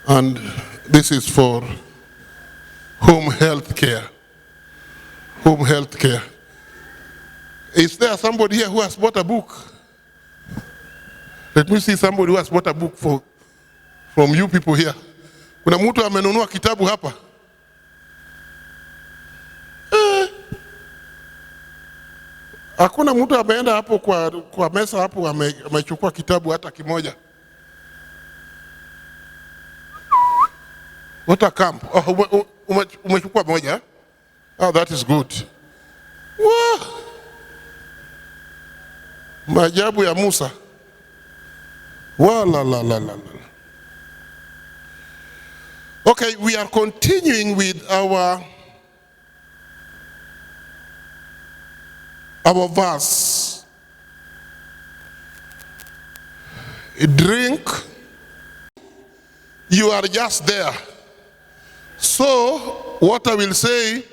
And this is for home health care. Home health care. Is there somebody here who has bought a book? Let me see somebody who has bought a book from you people here. Kuna mtu amenunua kitabu hapa? Hakuna mtu ameenda hapo kwa mesa hapo amechukua kitabu hata kimoja. What a camp. Oh, umechukua moja? Oh, that is good. Wow. Maajabu ya Musa. Wow, la la la la la. Okay, we are continuing with our verse. Drink, you are just there. So, what I will say,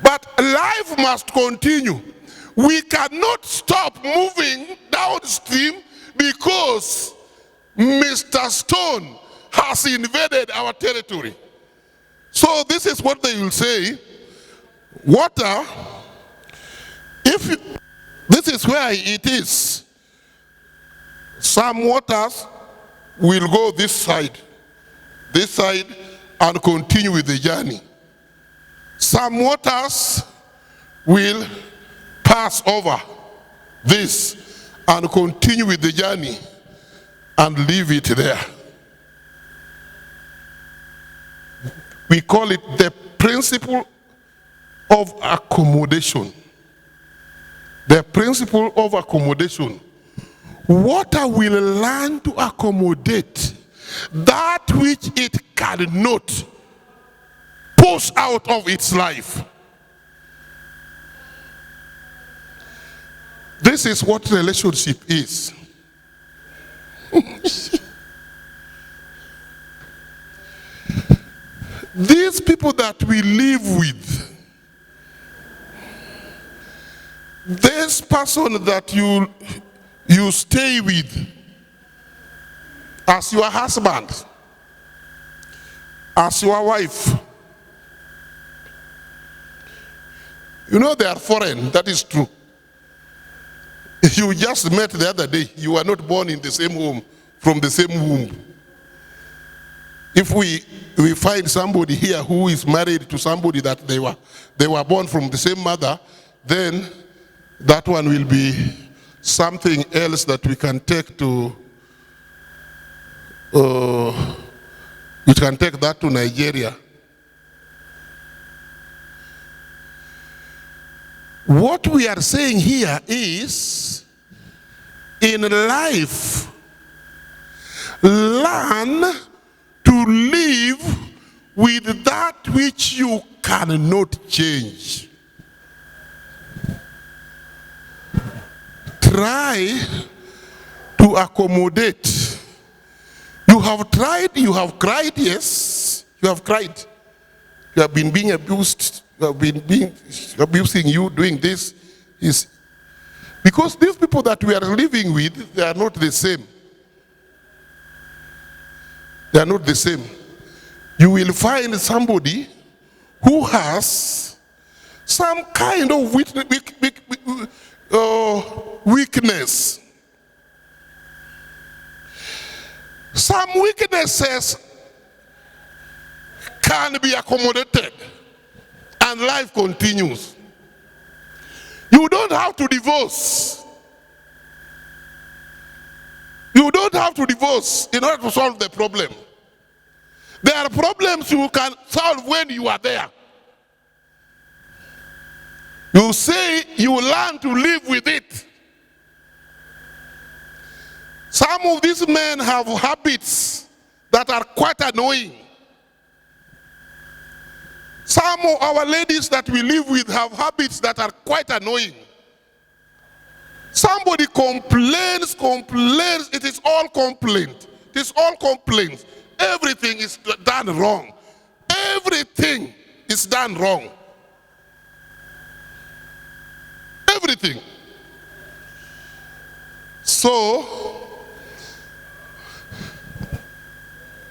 but life must continue. We cannot stop moving downstream because Mr. Stone has invaded our territory. So this is what they will say. Water, this is where it is. Some waters will go this side, and continue with the journey. Some waters will pass over this and continue with the journey and leave it there. We call it the principle of accommodation. The principle of accommodation. Water will learn to accommodate that which it cannot push out of its life. This is what relationship is. These people that we live with, this person that you stay with as your husband, as your wife, you know they are foreign, that is true. You just met the other day, you were not born in the same home, from the same womb. If we find somebody here who is married to somebody that they were born from the same mother, then that one will be something else that we can take to, we can take that to Nigeria. What we are saying here is, in life, learn to live with that which you cannot change. Try to accommodate. You have tried, you have cried, yes, you have cried. You have been being abused, you have been abusing you, doing this. Is because these people that we are living with, they are not the same. They are not the same. You will find somebody who has some kind of weakness. Some weaknesses can be accommodated and life continues. You don't have to divorce. You don't have to divorce in order to solve the problem. There are problems you can solve when you are there. You say you learn to live with it. Some of these men have habits that are quite annoying. Some of our ladies that we live with have habits that are quite annoying. Somebody complains, it is all complaint. It is all complaints. Everything is done wrong. Everything is done wrong. Everything. So,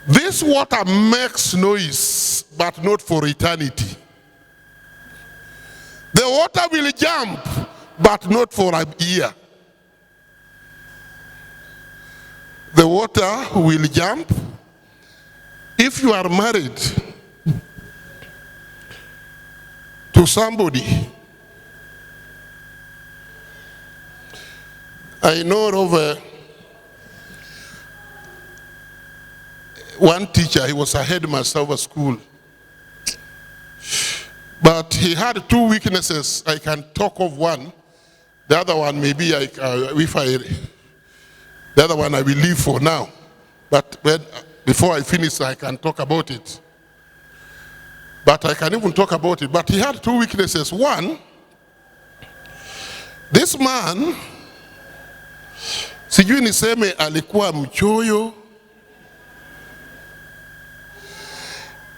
This water makes noise, but not for eternity. The water will jump, but not for a year. The water will jump. If you are married to somebody, I know of one teacher. He was a headmaster of a school. But he had two weaknesses. I can talk of one. The other one maybe the other one I will leave for now. But before I finish, I can talk about it. But I can even talk about it. But he had two weaknesses. One, this man, sijui niseme alikuwa mchoyo.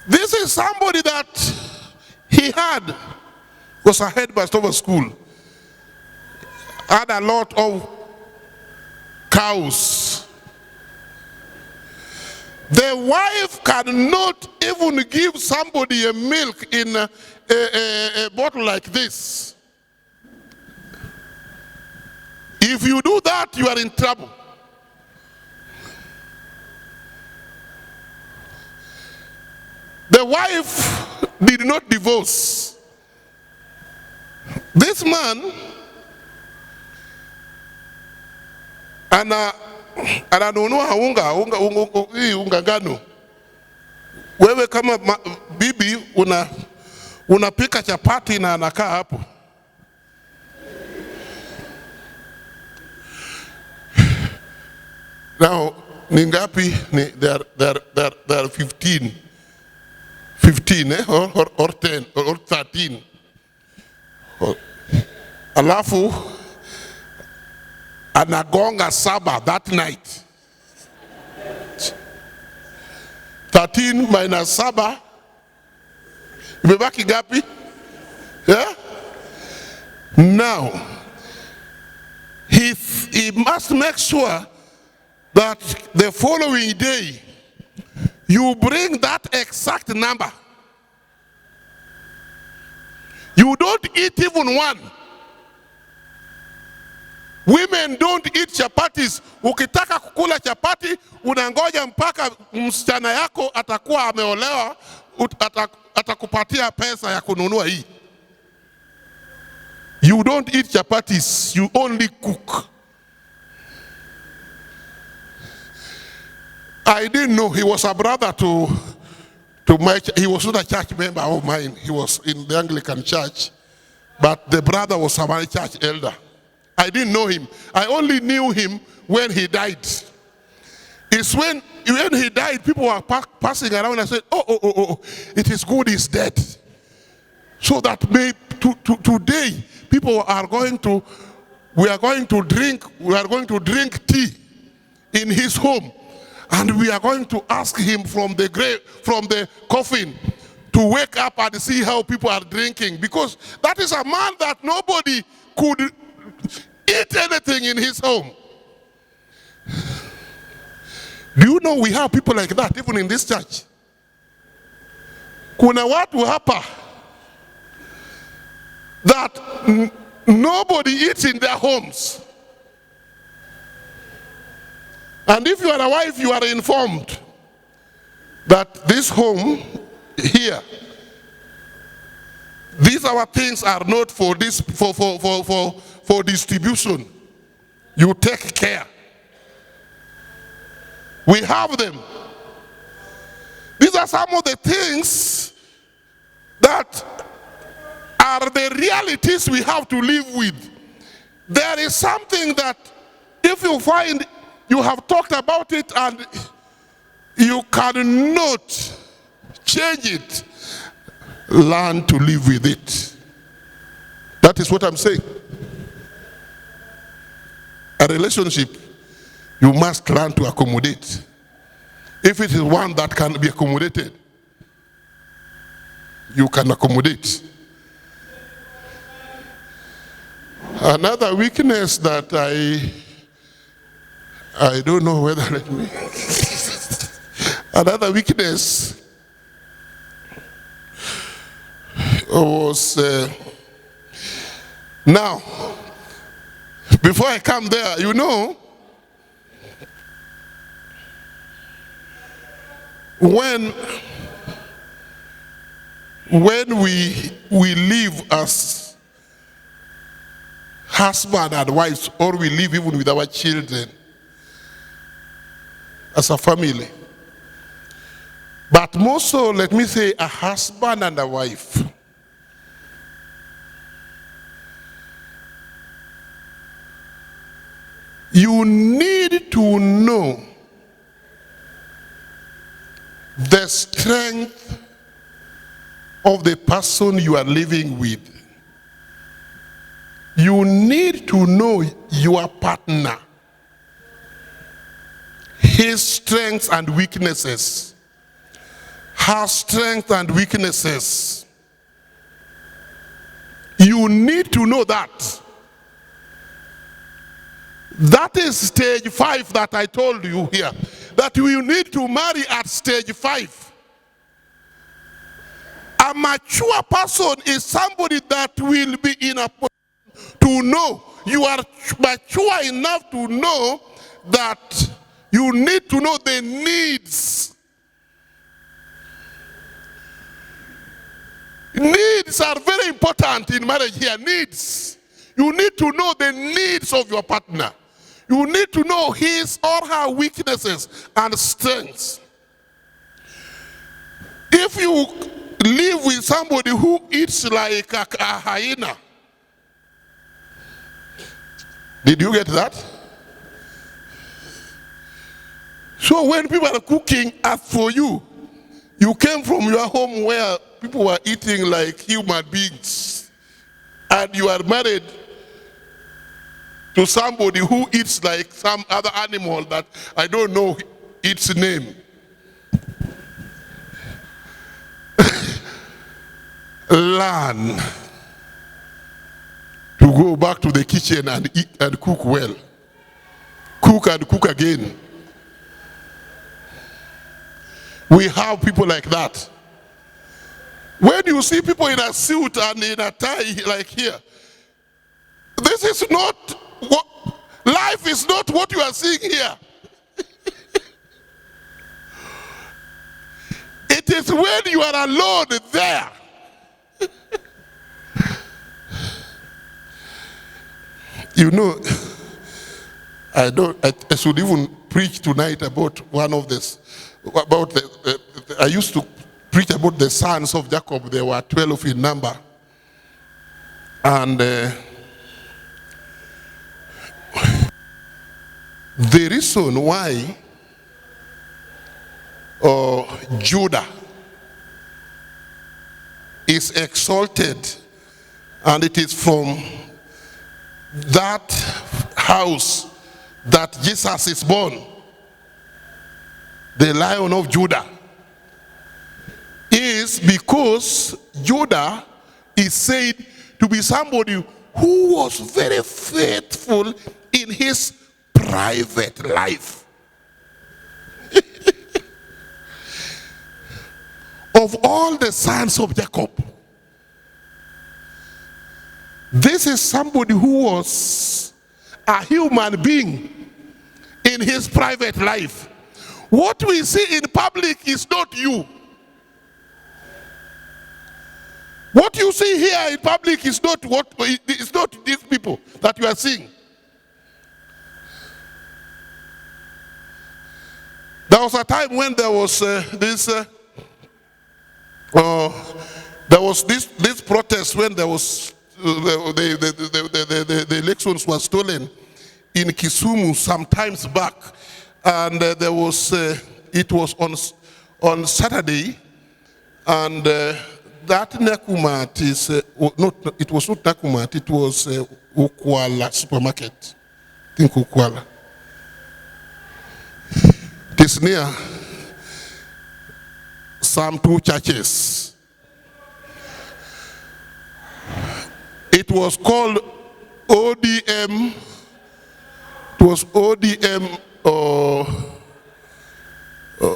This is somebody that was a headmaster of a school, had a lot of cows. The wife cannot even give somebody a milk in a bottle like this. If you do that, you are in trouble. The wife did not divorce. This man ananunua unga ngano. Wewe kama bibi unapika chapati na anakaa hapo. Now, ni ngapi? There are 15, or 10 or 13. Alafu anagonga saba that night. 13 minus saba imebaki gapi? Yeah? Now, he must make sure that the following day you bring that exact number. You don't eat even one. Women don't eat chapatis. Ukitaka kukula chapati, unangoja mpaka msichana yako atakuwa ameolewa, atakupatia pesa ya kununua hii. You don't eat chapatis, you only cook. I didn't know he was a brother to my church. He was not a church member of mine. He was in the Anglican church, but the brother was a my church elder. I didn't know him. I only knew him when he died. It's when he died, people were passing around and said, oh, it is good he's dead. So that today, we are going to drink tea in his home. And we are going to ask him from the coffin to wake up and see how people are drinking. Because that is a man that nobody could eat anything in his home. Do you know we have people like that even in this church? Kuna watu hapa that nobody eats in their homes. And if you are a wife, you are informed that this home here, these our things are not for distribution. You take care. We have them. These are some of the things that are the realities we have to live with. There is something that if you find you have talked about it and you cannot change it, learn to live with it. That is what I'm saying. A relationship, you must learn to accommodate. If it is one that can be accommodated, you can accommodate. Another weakness that I don't know whether Another weakness was, now, before I come there, you know, when we live as husband and wives, or we live even with our children as a family, but more so, let me say, a husband and a wife, you need to know the strength of the person you are living with. You need to know your partner, his strengths and weaknesses, her strengths and weaknesses. You need to know that. That is stage 5 that I told you here, that you need to marry at stage 5. A mature person is somebody that will be in a position to know. You are mature enough to know that you need to know the needs. Needs are very important in marriage here. Needs. You need to know the needs of your partner. You need to know his or her weaknesses and strengths. If you live with somebody who eats like a hyena, did you get that? So when people are cooking as for you, you came from your home where people were eating like human beings, and you are married to somebody who eats like some other animal that I don't know its name. Learn to go back to the kitchen and eat and cook well. Cook and cook again. We have people like that. When you see people in a suit and in a tie like here, this is not what, life is not what you are seeing here. It is when you are alone there. You know, I should even preach tonight about one of this, about I used to preach about the sons of Jacob. There were 12 in number. And the reason why Judah is exalted, and it is from that house that Jesus is born, the Lion of Judah, is because Judah is said to be somebody who was very faithful in his private life. Of all the sons of Jacob, this is somebody who was a human being in his private life. What we see in public is not you. What you see here in public is not what, it's not these people that you are seeing. There was a time when there was this protest when there was the elections were stolen in Kisumu some times back, and there was it was on Saturday, and that Nakumat is not. It was not Nakumat. It was Ukwala supermarket. I think Ukwala. It is near some 2 churches. It was called ODM. It was ODM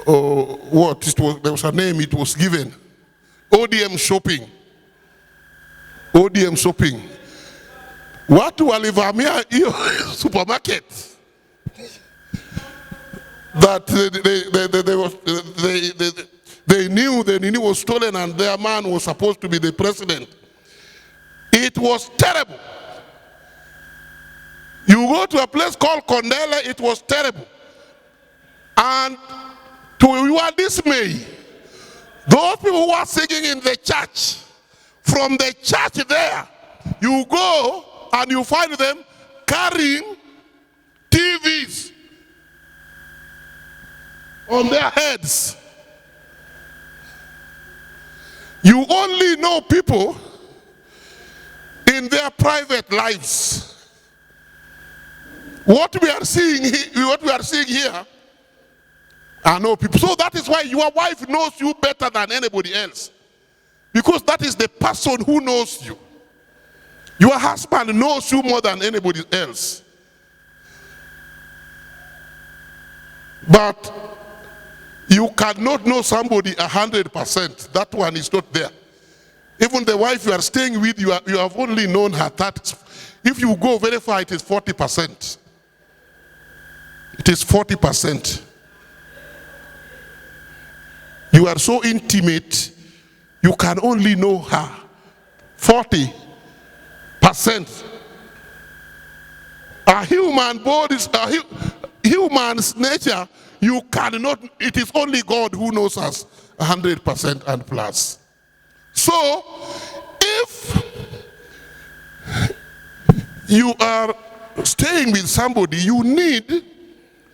there was a name it was given. ODM shopping. ODM shopping. Watu walivamia hiyo supermarket that they knew the Nini was stolen and their man was supposed to be the president. It was terrible. You go to a place called Kondele, it was terrible. And to your dismay, those people who are singing in the church, from the church there, you go and you find them carrying TVs on their heads. You only know people in their private lives. What we are seeing here are no people. So that is why your wife knows you better than anybody else. Because that is the person who knows you. Your husband knows you more than anybody else. But you cannot know somebody 100%. That one is not there. Even the wife you are staying with, you have only known her 30. If you go very far, it is 40%. It is 40%. You are so intimate, you can only know her 40%. A human body, human's nature, you cannot, it is only God who knows us 100% and plus. So, if you are staying with somebody, you need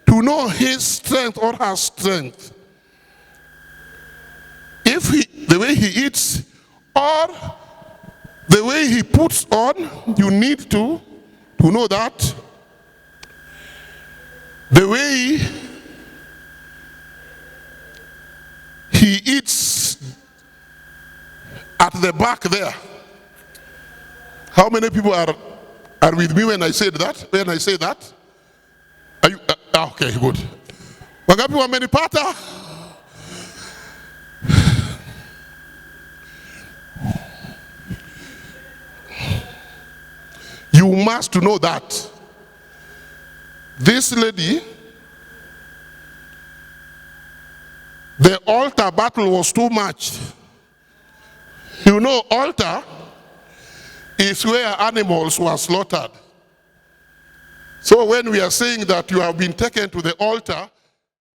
to know his strength or her strength. If the way he eats or the way he puts on, you need to know that. The way he eats at the back there. How many people are with me when I said that? When I say that? Are you, okay, good. Wangapi wamenipata? You must know that. This lady, the altar battle was too much. You know, altar is where animals were slaughtered. So when we are saying that you have been taken to the altar,